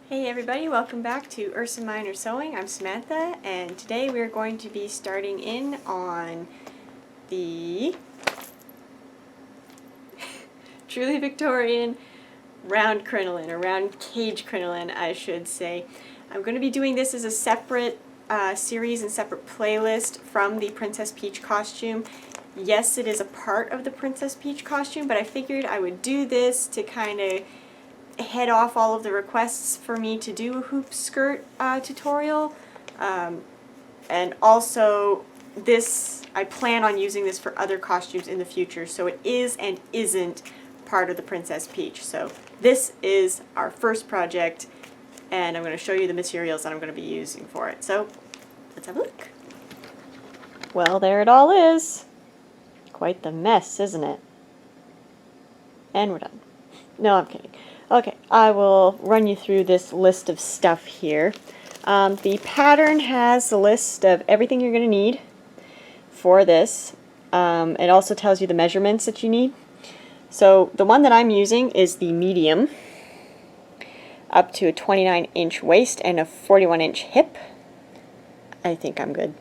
Hey everybody, welcome back to Ursa Minor Sewing. I'm Samantha, and today we're going to be starting in on the truly Victorian round crinoline, or round cage crinoline I should say. I'm going to be doing this as a separate series and separate playlist from the Princess Peach costume. Yes, it is a part of the Princess Peach costume, but I figured I would do this to kind of head off all of the requests for me to do a hoop skirt tutorial, and also I plan on using this for other costumes in the future, so it is and isn't part of the Princess Peach. So this is our first project, and I'm going to show you the materials that I'm going to be using for it. So let's have a look. Well, there it all is. Quite the mess, isn't it? And we're done. No, I'm kidding. Okay, I will run you through this list of stuff here. The pattern has the list of everything you're going to need for this. It also tells you the measurements that you need. So the one that I'm using is the medium, up to a 29-inch waist and a 41-inch hip. I think I'm good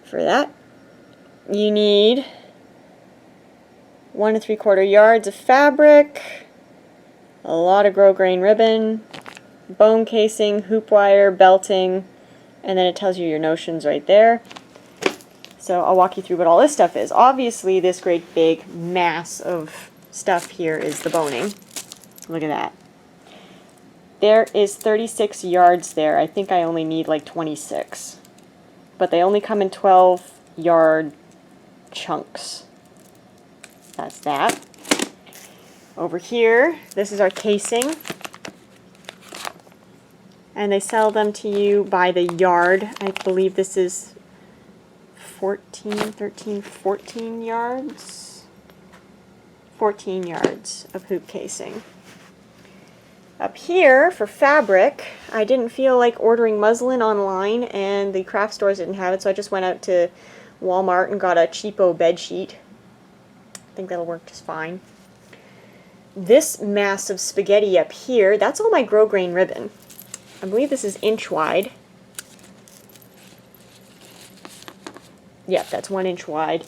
for that. You need 1 3/4 yards of fabric, a lot of grosgrain ribbon, bone casing, hoop wire, belting, and then it tells you your notions right there. So I'll walk you through what all this stuff is. Obviously this great big mass of stuff here is the boning. Look at that. There is 36 yards there. I think I only need like 26. But they only come in 12-yard chunks. That's that. Over here, this is our casing, and they sell them to you by the yard. I believe this is 14 yards? 14 yards of hoop casing. Up here, for fabric, I didn't feel like ordering muslin online, and the craft stores didn't have it, so I just went out to Walmart and got a cheapo bed sheet. I think that'll work just fine. This massive spaghetti up here, that's all my grosgrain ribbon. I believe this is inch wide. Yep, that's 1 inch wide.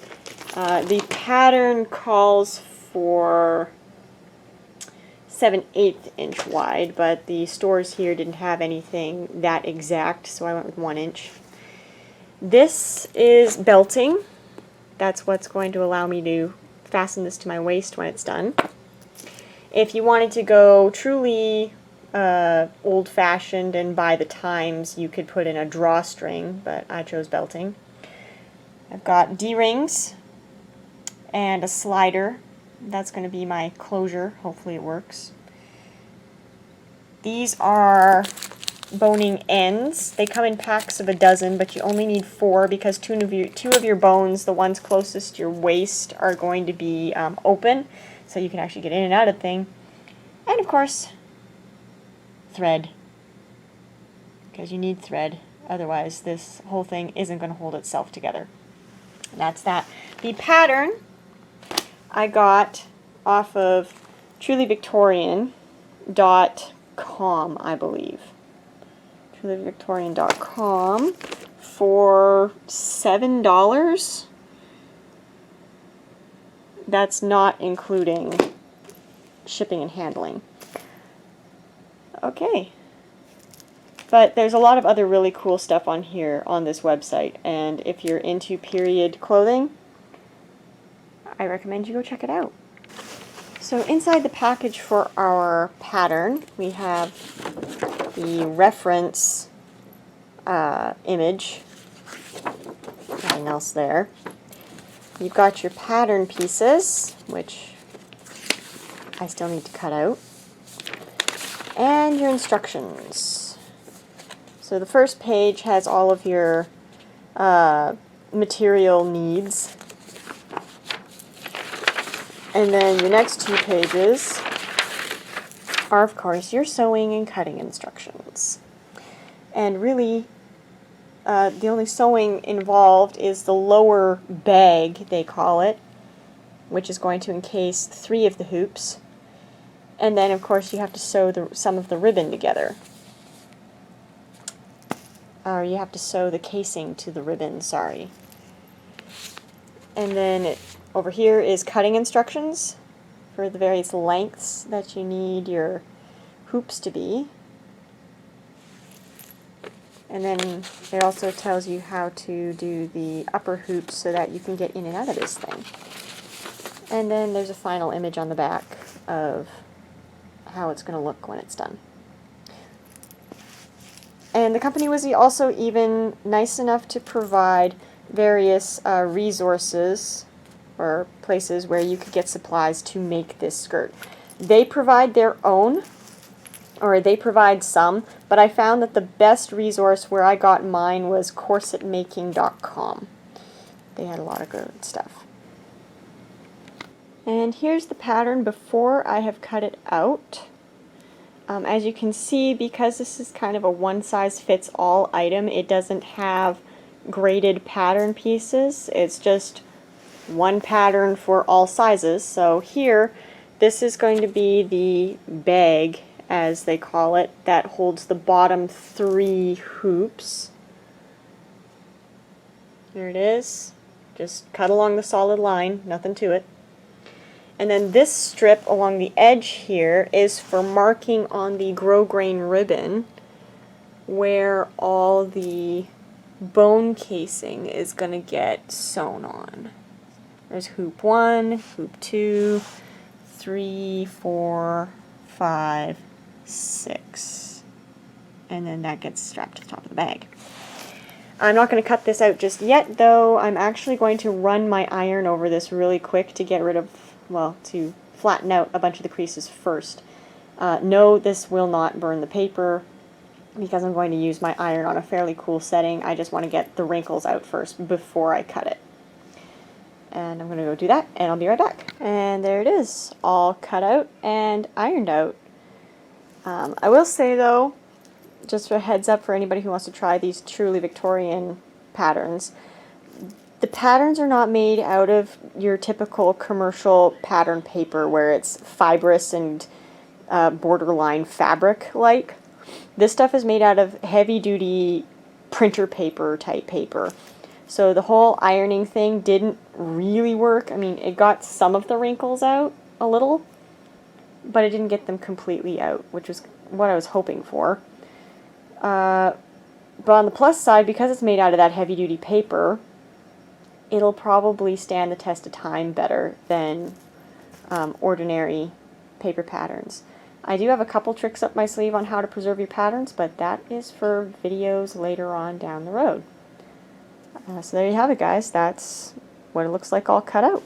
The pattern calls for 7/8 inch wide, but the stores here didn't have anything that exact, so I went with 1 inch. This is belting. That's what's going to allow me to fasten this to my waist when it's done. If you wanted to go truly old-fashioned and by the times, you could put in a drawstring, but I chose belting. I've got D-rings and a slider. That's going to be my closure. Hopefully it works. These are boning ends. They come in packs of a dozen, but you only need 4 because two of your bones, the ones closest to your waist, are going to be open, so you can actually get in and out of the thing. And of course, thread, because you need thread, otherwise this whole thing isn't going to hold itself together. And that's that. The pattern I got off of trulyvictorian.com, I believe. trulyvictorian.com for $7. That's not including shipping and handling. Okay. But there's a lot of other really cool stuff on here on this website, and if you're into period clothing, I recommend you go check it out. So inside the package for our pattern, we have the reference image. Nothing else there. You've got your pattern pieces, which I still need to cut out, and your instructions. So the first page has all of your material needs, and then your next 2 pages are, of course, your sewing and cutting instructions. And really, the only sewing involved is the lower bag, they call it, which is going to encase 3 of the hoops. And then, of course, you have to sew some of the ribbon together. or you have to sew the casing to the ribbon, sorry. And then over here is cutting instructions for the various lengths that you need your hoops to be. And then it also tells you how to do the upper hoops so that you can get in and out of this thing. And then there's a final image on the back of how it's going to look when it's done. And the company was also even nice enough to provide various resources or places where you could get supplies to make this skirt. They provide their own, or they provide some, but I found that the best resource where I got mine was corsetmaking.com. They had a lot of good stuff. And here's the pattern before I have cut it out. As you can see, because this is kind of a one-size-fits-all item, it doesn't have graded pattern pieces. It's just one pattern for all sizes. So here, this is going to be the bag, as they call it, that holds the bottom 3 hoops. There it is. Just cut along the solid line, nothing to it. And then this strip along the edge here is for marking on the grosgrain ribbon where all the bone casing is going to get sewn on. There's hoop 1, hoop 2, 3, 4, 5, 6. And then that gets strapped to the top of the bag. I'm not going to cut this out just yet, though. I'm actually going to run my iron over this really quick to get rid of, well, to flatten out a bunch of the creases first. No, this will not burn the paper because I'm going to use my iron on a fairly cool setting. I just want to get the wrinkles out first before I cut it. And I'm going to go do that, and I'll be right back. And there it is, all cut out and ironed out. I will say, though, just for a heads up for anybody who wants to try these truly Victorian patterns, the patterns are not made out of your typical commercial pattern paper where it's fibrous and borderline fabric-like. This stuff is made out of heavy-duty printer paper type paper. So the whole ironing thing didn't really work. I mean, it got some of the wrinkles out a little, but it didn't get them completely out, which was what I was hoping for. But on the plus side, because it's made out of that heavy-duty paper, it'll probably stand the test of time better than ordinary paper patterns. I do have a couple tricks up my sleeve on how to preserve your patterns, but that is for videos later on down the road. So there you have it, guys. That's what it looks like all cut out.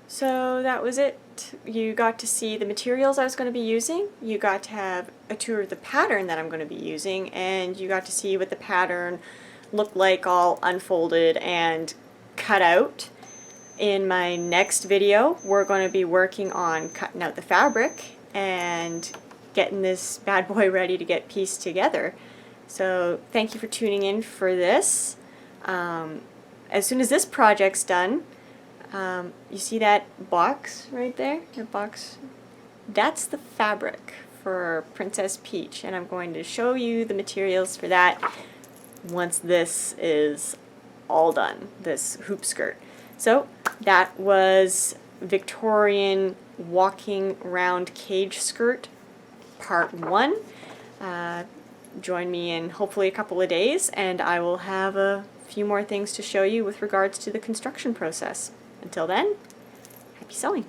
So that was it. You got to see the materials I was going to be using, you got to have a tour of the pattern that I'm going to be using, and you got to see what the pattern looked like all unfolded and cut out. In my next video, we're going to be working on cutting out the fabric and getting this bad boy ready to get pieced together. So thank you for tuning in for this. As soon as this project's done, you see that box right there? The box? That's the fabric for Princess Peach, and I'm going to show you the materials for that once this is all done, this hoop skirt. So that was Victorian Walking Round Cage Skirt Part 1. Join me in hopefully a couple of days, and I will have a few more things to show you with regards to the construction process. Until then, happy sewing!